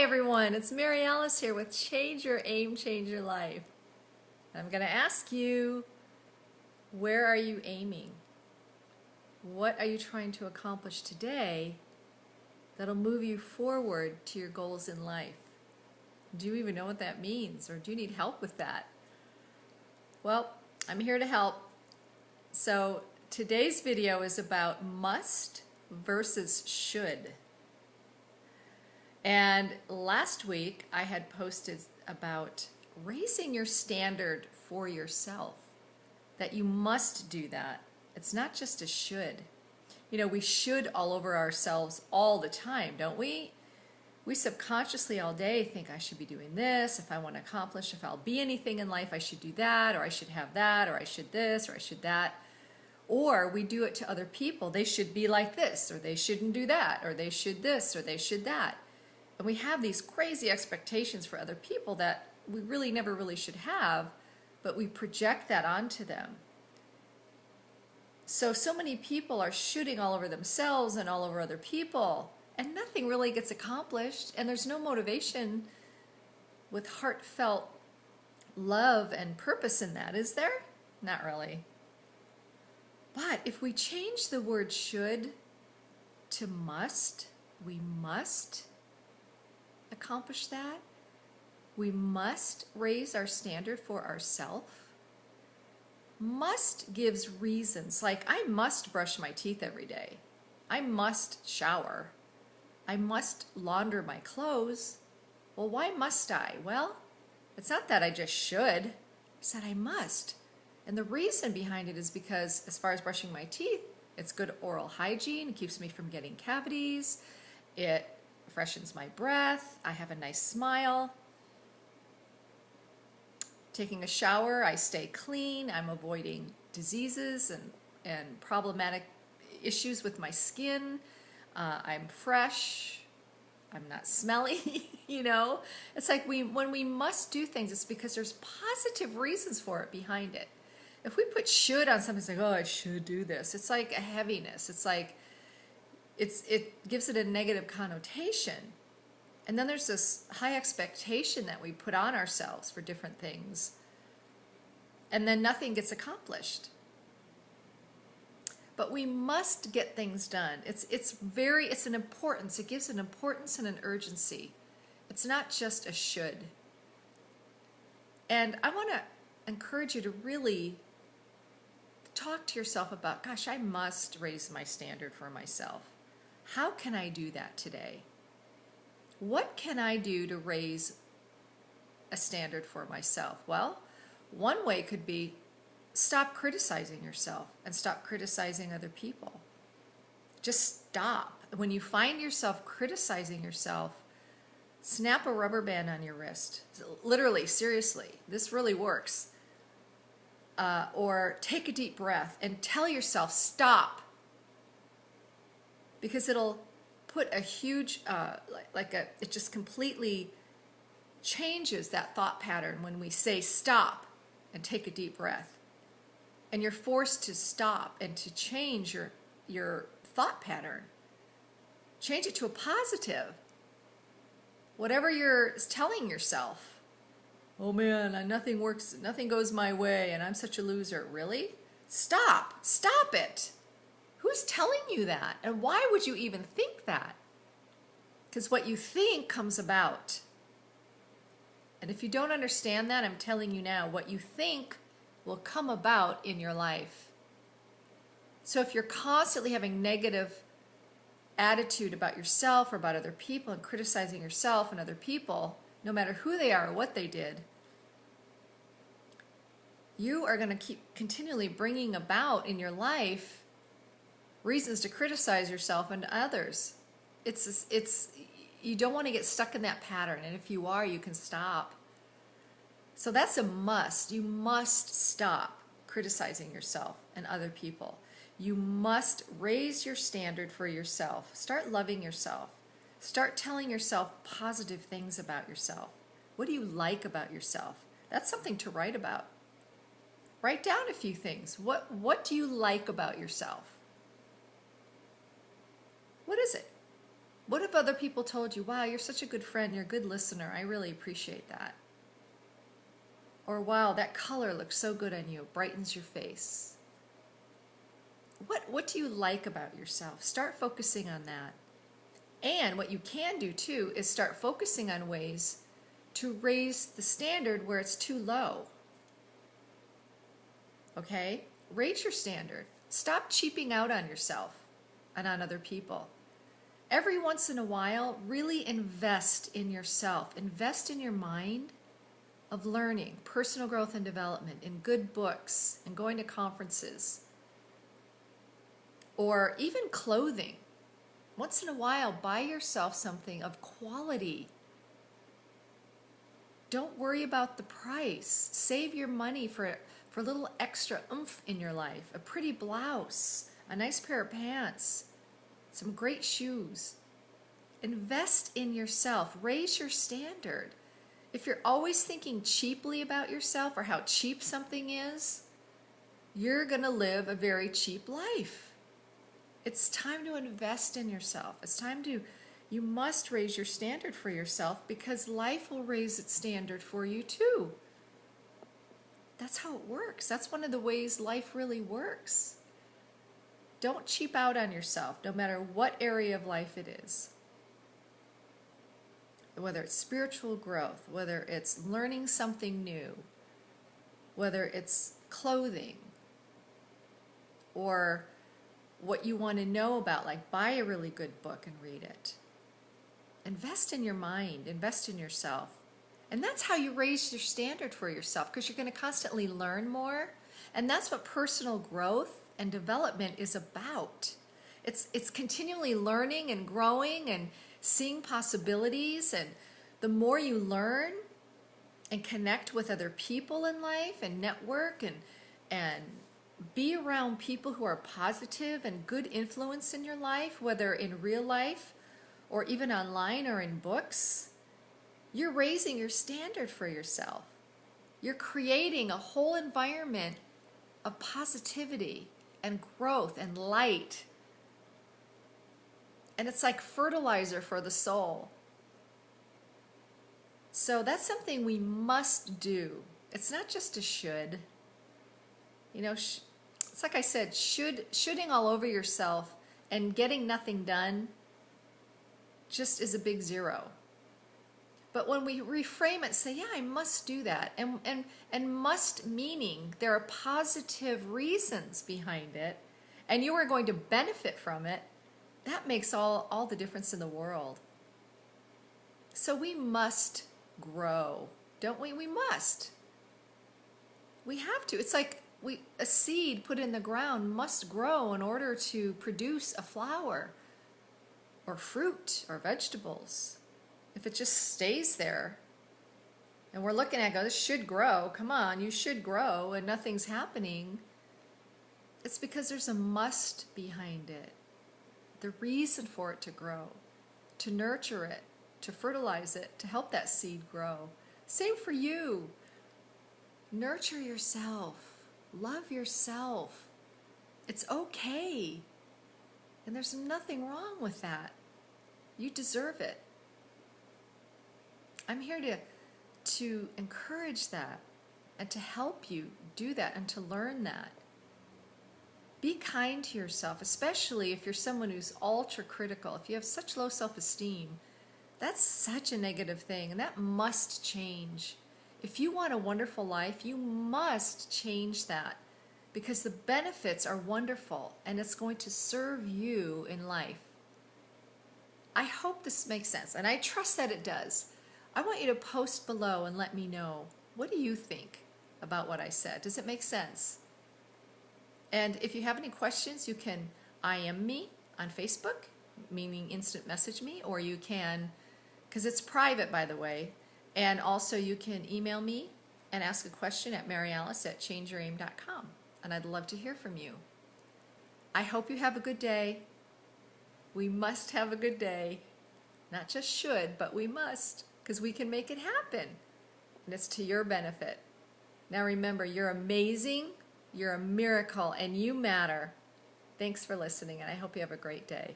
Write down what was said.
everyone, it's Maryalice here with Change Your Aim, Change Your Life. I'm going to ask you, where are you aiming? What are you trying to accomplish today that'll move you forward to your goals in life? Do you even know what that means, or do you need help with that? Well, I'm here to help. So today's video is about must versus should. And last week I had posted about raising your standard for yourself, that you must do that. It's not just a should. You know, we should all over ourselves all the time, don't we? We subconsciously all day think, I should be doing this. If I want to accomplish, if I'll be anything in life, I should do that, or I should have that, or I should this, or I should that. Or we do it to other people. They should be like this, or they shouldn't do that, or they should this, or they should that. And we have these crazy expectations for other people that we really never really should have, but we project that onto them. So many people are shooting all over themselves and all over other people, and nothing really gets accomplished, and there's no motivation with heartfelt love and purpose in that, is there? Not really. But if we change the word should to must, we must accomplish that. We must raise our standard for ourselves. Must gives reasons, like I must brush my teeth every day. I must shower. I must launder my clothes. Well, why must I? Well, it's not that I just should. It's that I must. And the reason behind it is because as far as brushing my teeth, it's good oral hygiene. It keeps me from getting cavities. It freshens my breath. I have a nice smile. Taking a shower, I stay clean. I'm avoiding diseases and problematic issues with my skin. I'm fresh. I'm not smelly, you know? It's like when we must do things, it's because there's positive reasons for it behind it. If we put should on something, it's like, oh, I should do this. It's like a heaviness. It's like, it gives it a negative connotation. And then there's this high expectation that we put on ourselves for different things. And then nothing gets accomplished. But we must get things done. It's an importance. It gives an importance and an urgency. It's not just a should. And I want to encourage you to really talk to yourself about, gosh, I must raise my standard for myself. How can I do that today? What can I do to raise a standard for myself? Well, one way could be stop criticizing yourself and stop criticizing other people. Just stop. When you find yourself criticizing yourself, snap a rubber band on your wrist. Literally, seriously, this really works. Or take a deep breath and tell yourself, stop. Because it'll put a huge, it just completely changes that thought pattern when we say stop and take a deep breath. And you're forced to stop and to change your thought pattern. Change it to a positive. Whatever you're telling yourself. Oh man, nothing works, nothing goes my way, and I'm such a loser. Really? Stop. Stop it. Who's telling you that? And why would you even think that? Because what you think comes about. And if you don't understand that, I'm telling you now, what you think will come about in your life. So if you're constantly having negative attitude about yourself or about other people and criticizing yourself and other people, no matter who they are or what they did, you are going to keep continually bringing about in your life reasons to criticize yourself and others. You don't want to get stuck in that pattern, and if you are, you can stop. So that's a must. You must stop criticizing yourself and other people. You must raise your standard for yourself. Start loving yourself. Start telling yourself positive things about yourself. What do you like about yourself? That's something to write about. Write down a few things. What do you like about yourself? What is it? What if other people told you, wow, you're such a good friend, you're a good listener, I really appreciate that. Or wow, that color looks so good on you, it brightens your face. What do you like about yourself? Start focusing on that. And what you can do too is start focusing on ways to raise the standard where it's too low. Okay? Raise your standard. Stop cheaping out on yourself and on other people. Every once in a while, really invest in yourself. Invest in your mind of learning, personal growth and development, in good books, and going to conferences, or even clothing. Once in a while, buy yourself something of quality. Don't worry about the price. Save your money for a little extra oomph in your life. A pretty blouse, a nice pair of pants, some great shoes. Invest in yourself. Raise your standard. If you're always thinking cheaply about yourself or how cheap something is, you're going to live a very cheap life. It's time to invest in yourself. You must raise your standard for yourself, because life will raise its standard for you too. That's how it works. That's one of the ways life really works. Don't cheap out on yourself, no matter what area of life it is. Whether it's spiritual growth, whether it's learning something new, whether it's clothing, or what you want to know about, like buy a really good book and read it. Invest in your mind, invest in yourself. And that's how you raise your standard for yourself, because you're going to constantly learn more. And that's what personal growth and development is about. It's continually learning and growing and seeing possibilities. And the more you learn and connect with other people in life and network and be around people who are positive and good influence in your life, whether in real life or even online or in books, you're raising your standard for yourself. You're creating a whole environment of positivity and growth and light. And it's like fertilizer for the soul. So that's something we must do. It's not just a should. You know, it's like I said, shoulding all over yourself and getting nothing done just is a big zero. But when we reframe it, say, yeah, I must do that. And must meaning there are positive reasons behind it, and you are going to benefit from it, that makes all the difference in the world. So we must grow, don't we? We must. We have to. It's like a seed put in the ground must grow in order to produce a flower or fruit or vegetables. If it just stays there and we're looking at it, this should grow, come on, you should grow, and nothing's happening, it's because there's a must behind it. The reason for it to grow, to nurture it, to fertilize it, to help that seed grow. Same for you. Nurture yourself. Love yourself. It's okay. And there's nothing wrong with that. You deserve it. I'm here to encourage that and to help you do that and to learn that. Be kind to yourself, especially if you're someone who's ultra critical. If you have such low self-esteem, that's such a negative thing, and that must change. If you want a wonderful life, you must change that, because the benefits are wonderful and it's going to serve you in life. I hope this makes sense, and I trust that it does. I want you to post below and let me know, what do you think about what I said? Does it make sense? And if you have any questions, you can IM me on Facebook, meaning instant message me, or you can, because it's private, by the way, and also you can email me and ask a question at Maryalice@changeyouraim.com, and I'd love to hear from you. I hope you have a good day. We must have a good day. Not just should, but we must, because we can make it happen, and it's to your benefit. Now remember, you're amazing, you're a miracle, and you matter. Thanks for listening, and I hope you have a great day.